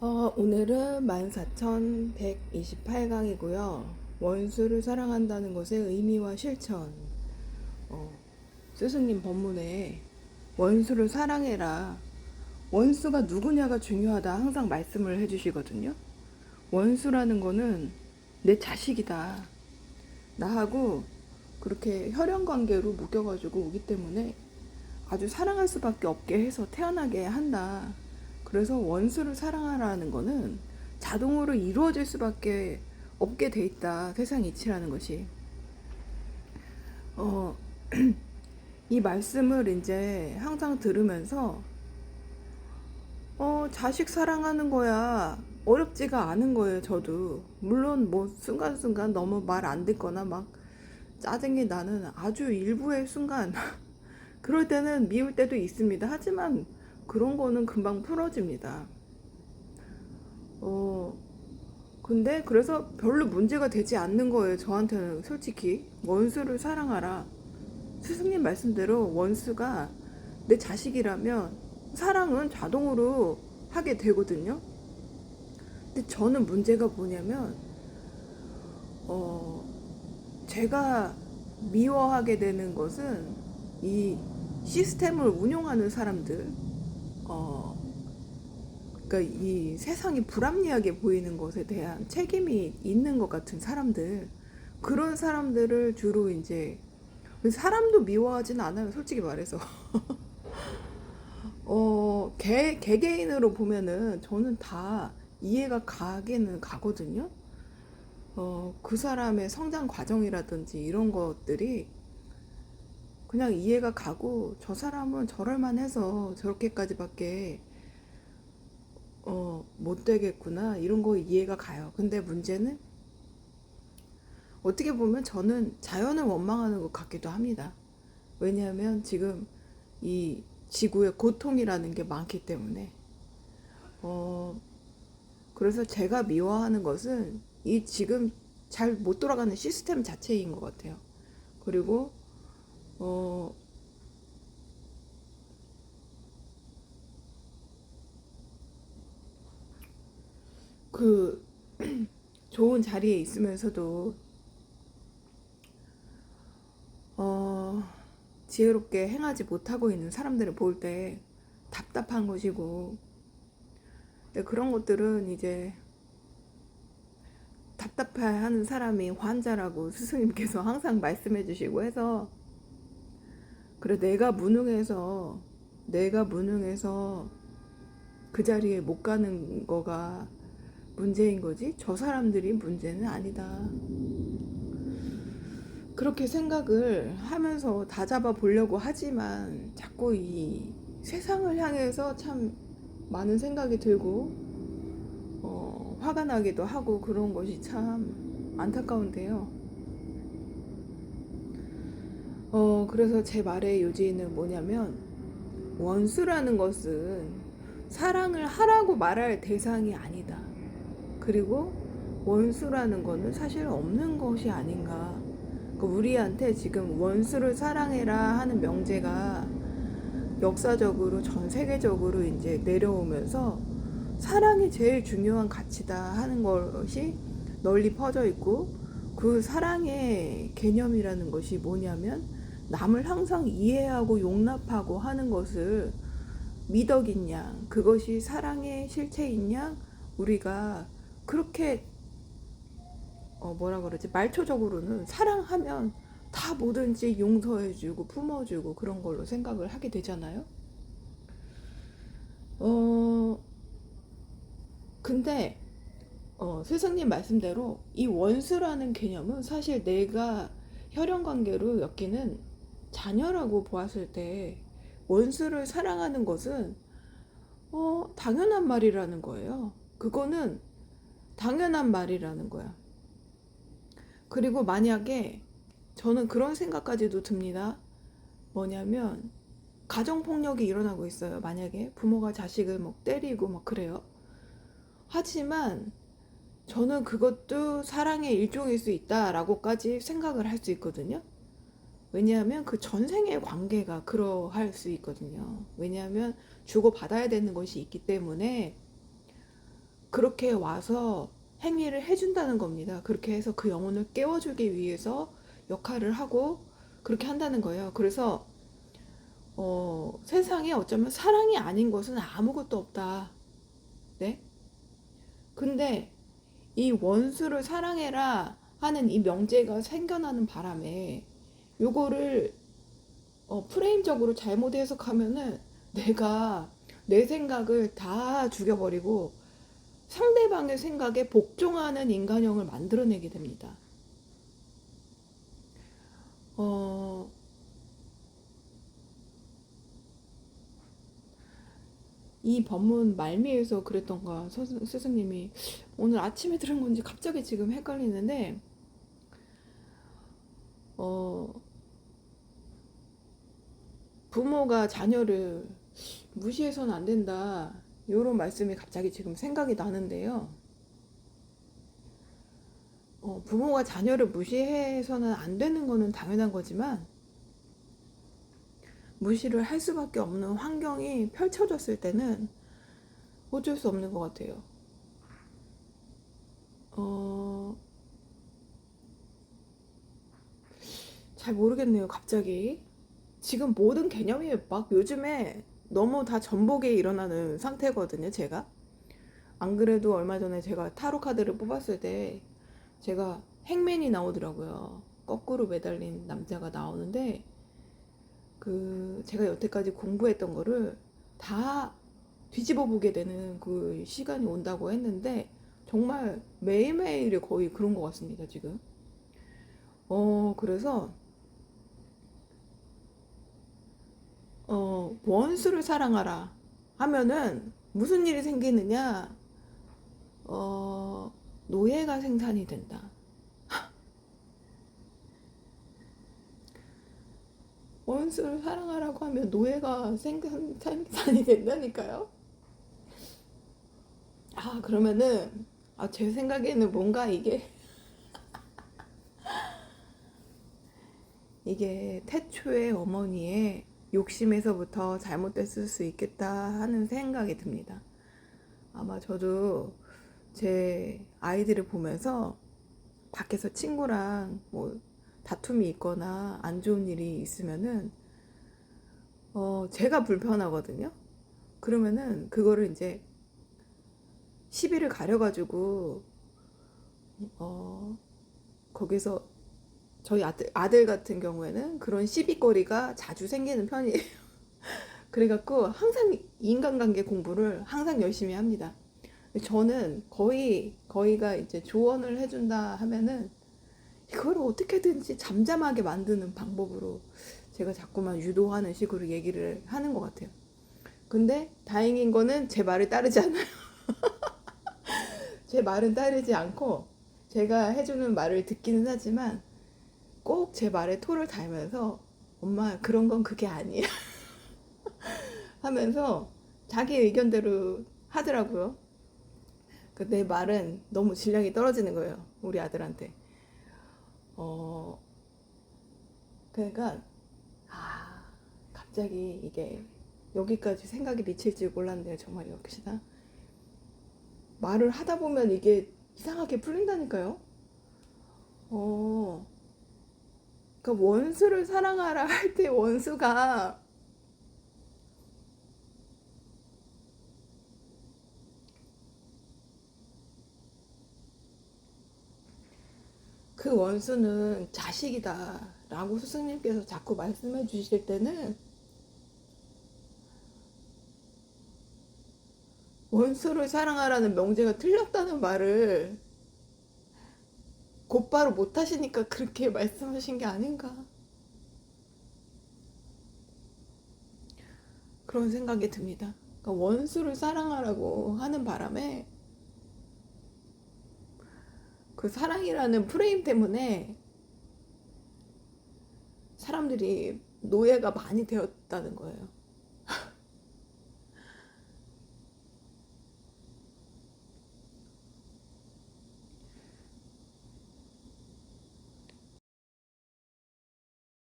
오늘은 14,128강이고요. 원수를 사랑한다는 것의 의미와 실천. 어, 스승님 법문에 원수를 사랑해라. 원수가 누구냐가 중요하다 항상 말씀을 해주시거든요. 원수라는 거는 내 자식이다. 나하고 그렇게 혈연 관계로 묶여가지고 오기 때문에 아주 사랑할 수밖에 없게 해서 태어나게 한다. 그래서 원수를 사랑하라는 거는 자동으로 이루어질 수밖에 없게 돼 있다. 세상 이치라는 것이. 어, 이 말씀을 이제 항상 들으면서 자식 사랑하는 거야. 어렵지가 않은 거예요, 저도. 물론 뭐 순간순간 너무 말 안 듣거나 막 짜증이 나는 아주 일부의 순간 그럴 때는 미울 때도 있습니다. 하지만 그런 거는 금방 풀어집니다. 어, 근데 그래서 별로 문제가 되지 않는 거예요. 저한테는 솔직히. 원수를 사랑하라. 스승님 말씀대로 원수가 내 자식이라면 사랑은 자동으로 하게 되거든요. 근데 저는 문제가 뭐냐면, 어, 제가 미워하게 되는 것은 이 시스템을 운용하는 사람들, 어, 그러니까 이 세상이 불합리하게 보이는 것에 대한 책임이 있는 것 같은 사람들, 그런 사람들을 주로 이제 사람도 미워하진 않아요, 솔직히 말해서. 개개인으로 보면은 저는 다 이해가 가기는 가거든요. 그 사람의 성장 과정이라든지 이런 것들이 그냥 이해가 가고, 저 사람은 저럴만 해서 저렇게까지밖에 못 되겠구나 이런 거 이해가 가요. 근데 문제는 어떻게 보면 저는 자연을 원망하는 것 같기도 합니다. 왜냐하면 지금 이 지구에 고통이라는 게 많기 때문에. 어, 그래서 제가 미워하는 것은 이 지금 잘 못 돌아가는 시스템 자체인 것 같아요. 그리고 어, 그 좋은 자리에 있으면서도 어, 지혜롭게 행하지 못하고 있는 사람들을 볼 때 답답한 것이고, 근데 그런 것들은 이제 답답해하는 사람이 환자라고 스승님께서 항상 말씀해 주시고 해서, 그래 내가 무능해서 그 자리에 못 가는 거가 문제인 거지 저 사람들이 문제는 아니다. 그렇게 생각을 하면서 다잡아 보려고 하지만 자꾸 이 세상을 향해서 참 많은 생각이 들고 화가 나기도 하고 그런 것이 참 안타까운데요. 그래서 제 말의 요지는 뭐냐면, 원수라는 것은 사랑을 하라고 말할 대상이 아니다. 그리고 원수라는 거는 사실 없는 것이 아닌가. 우리한테 지금 원수를 사랑해라 하는 명제가 역사적으로 전 세계적으로 이제 내려오면서 사랑이 제일 중요한 가치다 하는 것이 널리 퍼져 있고, 그 사랑의 개념이라는 것이 뭐냐면 남을 항상 이해하고 용납하고 하는 것을 미덕인 양, 그것이 사랑의 실체인 양 우리가 그렇게 뭐라 그러지, 말초적으로는 사랑하면 다 뭐든지 용서해주고 품어주고 그런 걸로 생각을 하게 되잖아요. 어 근데 스승님 말씀대로 이 원수라는 개념은 사실 내가 혈연 관계로 엮이는 자녀라고 보았을 때 원수를 사랑하는 것은 당연한 말이라는 거예요. 그거는 당연한 말이라는 거야. 그리고 만약에 저는 그런 생각까지도 듭니다. 뭐냐면 가정폭력이 일어나고 있어요. 만약에 부모가 자식을 막 때리고 막 그래요. 하지만 저는 그것도 사랑의 일종일 수 있다라고까지 생각을 할 수 있거든요. 왜냐하면 그 전생의 관계가 그러할 수 있거든요. 왜냐하면 주고받아야 되는 것이 있기 때문에 그렇게 와서 행위를 해준다는 겁니다. 그렇게 해서 그 영혼을 깨워주기 위해서 역할을 하고 그렇게 한다는 거예요. 그래서 세상에 어쩌면 사랑이 아닌 것은 아무것도 없다. 네? 근데 이 원수를 사랑해라 하는 이 명제가 생겨나는 바람에 요거를 프레임적으로 잘못 해석하면은 내가 내 생각을 다 죽여버리고 상대방의 생각에 복종하는 인간형을 만들어내게 됩니다. 어, 이 법문 말미에서 그랬던가 스승님이 오늘 아침에 들은 건지 갑자기 지금 헷갈리는데 어, 부모가 자녀를 무시해서는 안 된다 이런 말씀이 갑자기 지금 생각이 나는데요. 부모가 자녀를 무시해서는 안 되는 거는 당연한 거지만 무시를 할 수밖에 없는 환경이 펼쳐졌을 때는 어쩔 수 없는 것 같아요. 잘 모르겠네요, 갑자기. 지금 모든 개념이 막 요즘에 너무 다 전복에 일어나는 상태거든요, 제가. 안 그래도 얼마 전에 제가 타로 카드를 뽑았을 때 제가 행맨이 나오더라고요. 거꾸로 매달린 남자가 나오는데 제가 여태까지 공부했던 거를 다 뒤집어 보게 되는 그 시간이 온다고 했는데 정말 매일매일 거의 그런 것 같습니다, 지금. 그래서 원수를 사랑하라 하면은 무슨 일이 생기느냐? 노예가 생산이 된다. 원수를 사랑하라고 하면 노예가 생산이 된다니까요. 그러면은 제 생각에는 뭔가 이게 태초의 어머니의 욕심에서부터 잘못됐을 수 있겠다 하는 생각이 듭니다. 아마 저도 제 아이들을 보면서 밖에서 친구랑 뭐 다툼이 있거나 안 좋은 일이 있으면은 제가 불편하거든요. 그러면은 그거를 이제 시비를 가려가지고 거기서 저희 아들 같은 경우에는 그런 시비거리가 자주 생기는 편이에요. 그래갖고 항상 인간관계 공부를 항상 열심히 합니다. 저는 거의가 이제 조언을 해준다 하면은 이걸 어떻게든지 잠잠하게 만드는 방법으로 제가 자꾸만 유도하는 식으로 얘기를 하는 것 같아요. 근데 다행인 거는 제 말을 따르지 않아요. 제 말은 따르지 않고 제가 해주는 말을 듣기는 하지만 꼭 제 말에 토를 달면서 엄마 그런 건 그게 아니야 하면서 자기 의견대로 하더라고요. 내 말은 너무 질량이 떨어지는 거예요, 우리 아들한테. 어, 그러니까 갑자기 이게 여기까지 생각이 미칠 줄 몰랐네요, 정말 역시나. 말을 하다 보면 이게 이상하게 풀린다니까요. 그러니까 원수를 사랑하라 할 때 원수가 그 원수는 자식이다 라고 스승님께서 자꾸 말씀해 주실 때는 원수를 사랑하라는 명제가 틀렸다는 말을 곧바로 못 하시니까 그렇게 말씀하신 게 아닌가 그런 생각이 듭니다. 그러니까 원수를 사랑하라고 하는 바람에 그 사랑이라는 프레임 때문에 사람들이 노예가 많이 되었다는 거예요.